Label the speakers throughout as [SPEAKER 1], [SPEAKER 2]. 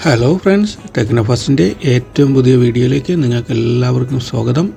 [SPEAKER 1] Hello friends, ടെക്നോഫസ്റ്റിൻ്റെ ഏറ്റവും പുതിയ വീഡിയോയിലേക്ക് നിങ്ങൾക്ക് എല്ലാവർക്കും സ്വാഗതം.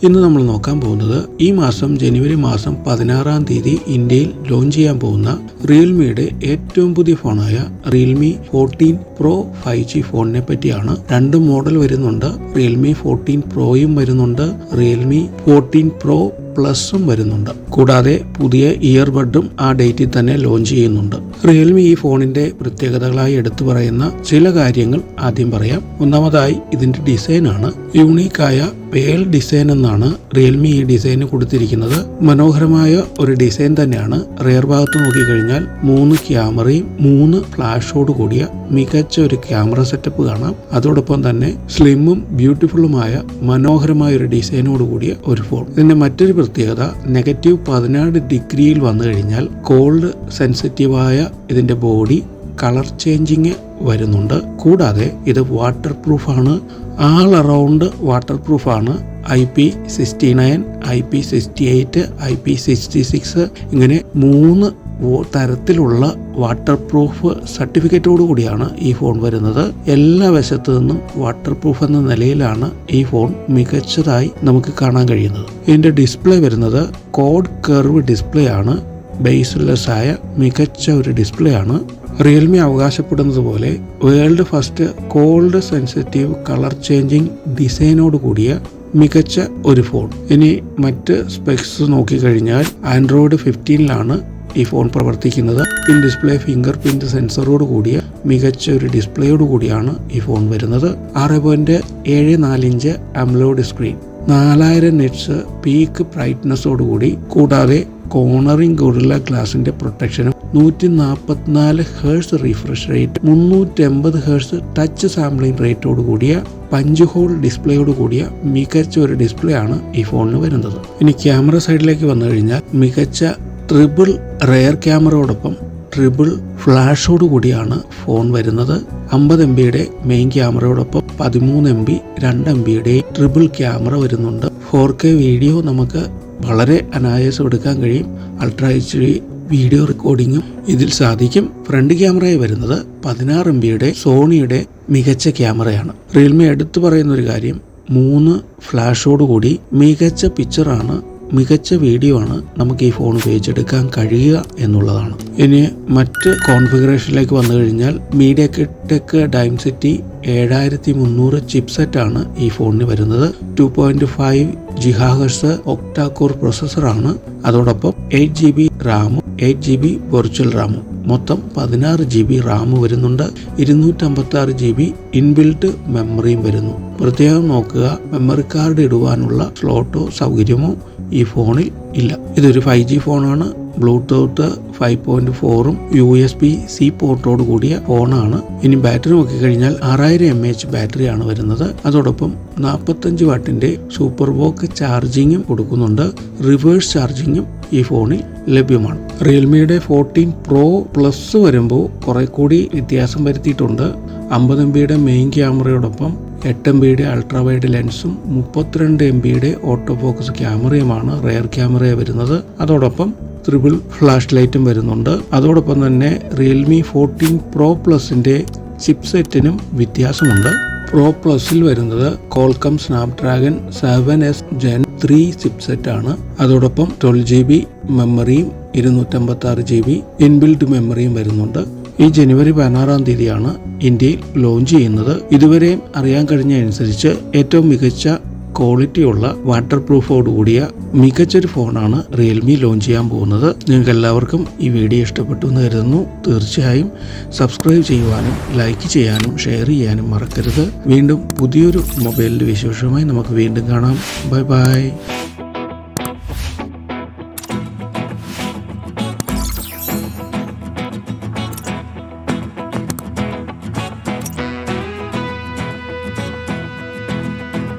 [SPEAKER 1] ഇന്ന് നമ്മൾ നോക്കാൻ പോകുന്നത് ഈ മാസം ജനുവരി മാസം 16-ാം തീയതി ഇന്ത്യയിൽ ലോഞ്ച് ചെയ്യാൻ പോകുന്ന റിയൽമിയുടെ ഏറ്റവും പുതിയ ഫോണായ റിയൽമി 14 Pro 5G ഫോണിനെ പറ്റിയാണ്. 2 മോഡൽ വരുന്നുണ്ട്. റിയൽമി 14 Proയും വരുന്നുണ്ട്, റിയൽമി 14 Pro പ്ലസും വരുന്നുണ്ട്. കൂടാതെ പുതിയ ഇയർബഡും ആ ഡേറ്റിൽ തന്നെ ലോഞ്ച് ചെയ്യുന്നുണ്ട്. റിയൽമി ഈ ഫോണിന്റെ പ്രത്യേകതകളായി എടുത്തു പറയുന്ന ചില കാര്യങ്ങൾ ആദ്യം പറയാം. ഒന്നാമതായി ഇതിന്റെ ഡിസൈനാണ്. യൂണീക്കായ പേൾ ഡിസൈൻ എന്നാണ് റിയൽമി ഈ ഡിസൈന് കൊടുത്തിരിക്കുന്നത്. മനോഹരമായ ഒരു ഡിസൈൻ തന്നെയാണ്. റിയർ ഭാഗത്ത് നോക്കിക്കഴിഞ്ഞാൽ 3 ക്യാമറയും 3 ഫ്ലാഷോട് കൂടിയ മികച്ച ഒരു ക്യാമറ സെറ്റപ്പ് കാണാം. അതോടൊപ്പം തന്നെ സ്ലിമ്മും ബ്യൂട്ടിഫുള്ളുമായ മനോഹരമായ ഒരു ഡിസൈനോട് കൂടിയ ഒരു ഫോൺ. ഇതിന്റെ മറ്റൊരു പ്രത്യേകത -14 ഡിഗ്രിയിൽ വന്നു കഴിഞ്ഞാൽ കോൾഡ് സെൻസിറ്റീവായ ഇതിന്റെ ബോഡി കളർ ചേഞ്ചിങ് വരുന്നുണ്ട്. കൂടാതെ ഇത് വാട്ടർ പ്രൂഫാണ്, ആൾ അറൗണ്ട് വാട്ടർ പ്രൂഫാണ്. IP69, IP68, IP66 ഇങ്ങനെ 3 തരത്തിലുള്ള വാട്ടർ പ്രൂഫ് സർട്ടിഫിക്കറ്റോടു കൂടിയാണ് ഈ ഫോൺ വരുന്നത്. എല്ലാ വശത്തു നിന്നും വാട്ടർ പ്രൂഫ് എന്ന നിലയിലാണ് ഈ ഫോൺ മികച്ചതായി നമുക്ക് കാണാൻ കഴിയുന്നത്. ഇതിന്റെ ഡിസ്പ്ലേ വരുന്നത് കോഡ് കർവ് ഡിസ്പ്ലേ ആണ്. ബേസ്ലെസ് ആയ മികച്ച ഒരു ഡിസ്പ്ലേ ആണ്. റിയൽമി അവകാശപ്പെടുന്നത് പോലെ world first cold sensitive colour changing ഡിസൈനോട് കൂടിയ മികച്ച ഒരു ഫോൺ. ഇനി മറ്റ് സ്പെക്സ് നോക്കിക്കഴിഞ്ഞാൽ ആൻഡ്രോയിഡ് 15 ഈ ഫോൺ പ്രവർത്തിക്കുന്നത്. ഇൻ ഡിസ്പ്ലേ ഫിംഗർ പ്രിന്റ് സെൻസറോട് കൂടിയ മികച്ച ഒരു ഡിസ്പ്ലേയോട് കൂടിയാണ് ഈ ഫോൺ വരുന്നത്. 6.74 inch AMOLED screen, 4000 nits peak ബ്രൈറ്റ്നസോട് കൂടി, കൂടാതെ കോർണറിംഗ് ഗൊറില്ല ഗ്ലാസിന്റെ പ്രൊട്ടക്ഷനും, 144 hertz refresh rate, 380 hertz touch sampling റേറ്റോട് കൂടിയ പഞ്ച് ഹോൾ ഡിസ്പ്ലേയോട് കൂടിയ മികച്ച ഒരു ഡിസ്പ്ലേ ആണ് ഈ ഫോണിന് വരുന്നത്. ഇനി ക്യാമറ സൈഡിലേക്ക് വന്നു കഴിഞ്ഞാൽ മികച്ച ട്രിപ്പിൾ റെയർ ക്യാമറയോടൊപ്പം ട്രിപ്പിൾ ഫ്ലാഷോട് കൂടിയാണ് ഫോൺ വരുന്നത്. 50 MB മെയിൻ ക്യാമറയോടൊപ്പം 13 MB 2 MB ട്രിപ്പിൾ ക്യാമറ വരുന്നുണ്ട്. 4K വീഡിയോ നമുക്ക് വളരെ അനായാസം എടുക്കാൻ കഴിയും. അൾട്രാ HD വീഡിയോ റെക്കോർഡിങ്ങും ഇതിൽ സാധിക്കും. ഫ്രണ്ട് ക്യാമറയായി വരുന്നത് 16 MB സോണിയുടെ മികച്ച ക്യാമറയാണ്. റിയൽമി എടുത്തു പറയുന്ന ഒരു കാര്യം, 3 ഫ്ലാഷോട് കൂടി മികച്ച പിക്ചറാണ്, മികച്ച വീഡിയോ ആണ് നമുക്ക് ഈ ഫോൺ ഉപയോഗിച്ചെടുക്കാൻ കഴിയുക എന്നുള്ളതാണ്. ഇനി മറ്റ് കോൺഫിഗറേഷനിലേക്ക് വന്നു കഴിഞ്ഞാൽ MediaTek Dimensity 7300 ചിപ്സെറ്റ് ആണ് ഈ ഫോണിന് വരുന്നത്. 2.5 GHz ഒക്ടാ കോർ പ്രൊസസ്സറാണ്. അതോടൊപ്പം 8 GB റാമും 8 GB വെർച്വൽ റാമും, മൊത്തം 16 GB റാം വരുന്നുണ്ട്. 256 GB ഇൻബിൽറ്റ് മെമ്മറിയും വരുന്നു. പ്രത്യേകം നോക്കുക, മെമ്മറി കാർഡ് ഇടുവാനുള്ള സ്ലോട്ടോ സൗകര്യമോ ഈ ഫോണിൽ ഇല്ല. ഇതൊരു 5G ഫോണാണ്. ബ്ലൂടൂത്ത് 5.4ഉം USB-C പോർട്ടോട് കൂടിയ ഫോണാണ്. ഇനി ബാറ്ററി നോക്കിക്കഴിഞ്ഞാൽ 6000 mAh ബാറ്ററിയാണ് വരുന്നത്. അതോടൊപ്പം 45 വാട്ടിന്റെ സൂപ്പർ വോക്ക് ചാർജിങ്ങും കൊടുക്കുന്നുണ്ട്. റിവേഴ്സ് ചാർജിങ്ങും ഈ ഫോണിൽ ലഭ്യമാണ്. റിയൽമിയുടെ 14 Pro പ്ലസ് വരുമ്പോൾ കുറെ കൂടി വ്യത്യാസം വരുത്തിയിട്ടുണ്ട്. 50 MB മെയിൻ ക്യാമറയോടൊപ്പം 8 MB അൾട്രാ വൈഡ് ലെൻസും 32 MB ഓട്ടോ ഫോക്കസ് ക്യാമറയുമാണ് റെയർ ക്യാമറയെ വരുന്നത്. അതോടൊപ്പം ട്രിപ്പിൾ ഫ്ലാഷ് ലൈറ്റും വരുന്നുണ്ട്. അതോടൊപ്പം തന്നെ റിയൽമി 14 Pro പ്ലസിന്റെ ചിപ്സെറ്റിനും വ്യത്യാസമുണ്ട്. പ്രോ പ്ലസിൽ വരുന്നത് കോൾകം സ്നാപ്ഡ്രാഗൺ 7S Gen 3 ചിപ്സെറ്റ് ആണ്. അതോടൊപ്പം 12 GB മെമ്മറിയും 256 GB ഇൻബിൽറ്റ് മെമ്മറിയും വരുന്നുണ്ട്. ഈ ജനുവരി 16-ാം തീയതിയാണ് ഇന്ത്യയിൽ ലോഞ്ച് ചെയ്യുന്നത്. ഇതുവരെയും അറിയാൻ കഴിഞ്ഞ അനുസരിച്ച് ഏറ്റവും മികച്ച ക്വാളിറ്റിയുള്ള വാട്ടർ പ്രൂഫോട് കൂടിയ മികച്ചൊരു ഫോണാണ് റിയൽമി ലോഞ്ച് ചെയ്യാൻ പോകുന്നത്. നിങ്ങൾക്ക് എല്ലാവർക്കും ഈ വീഡിയോ ഇഷ്ടപ്പെട്ടു എന്ന് കരുതുന്നു. തീർച്ചയായും സബ്സ്ക്രൈബ് ചെയ്യുവാനും ലൈക്ക് ചെയ്യാനും ഷെയർ ചെയ്യാനും മറക്കരുത്. വീണ്ടും പുതിയൊരു മൊബൈലിൻ്റെ വിശേഷമായി നമുക്ക് വീണ്ടും കാണാം. Bye bye.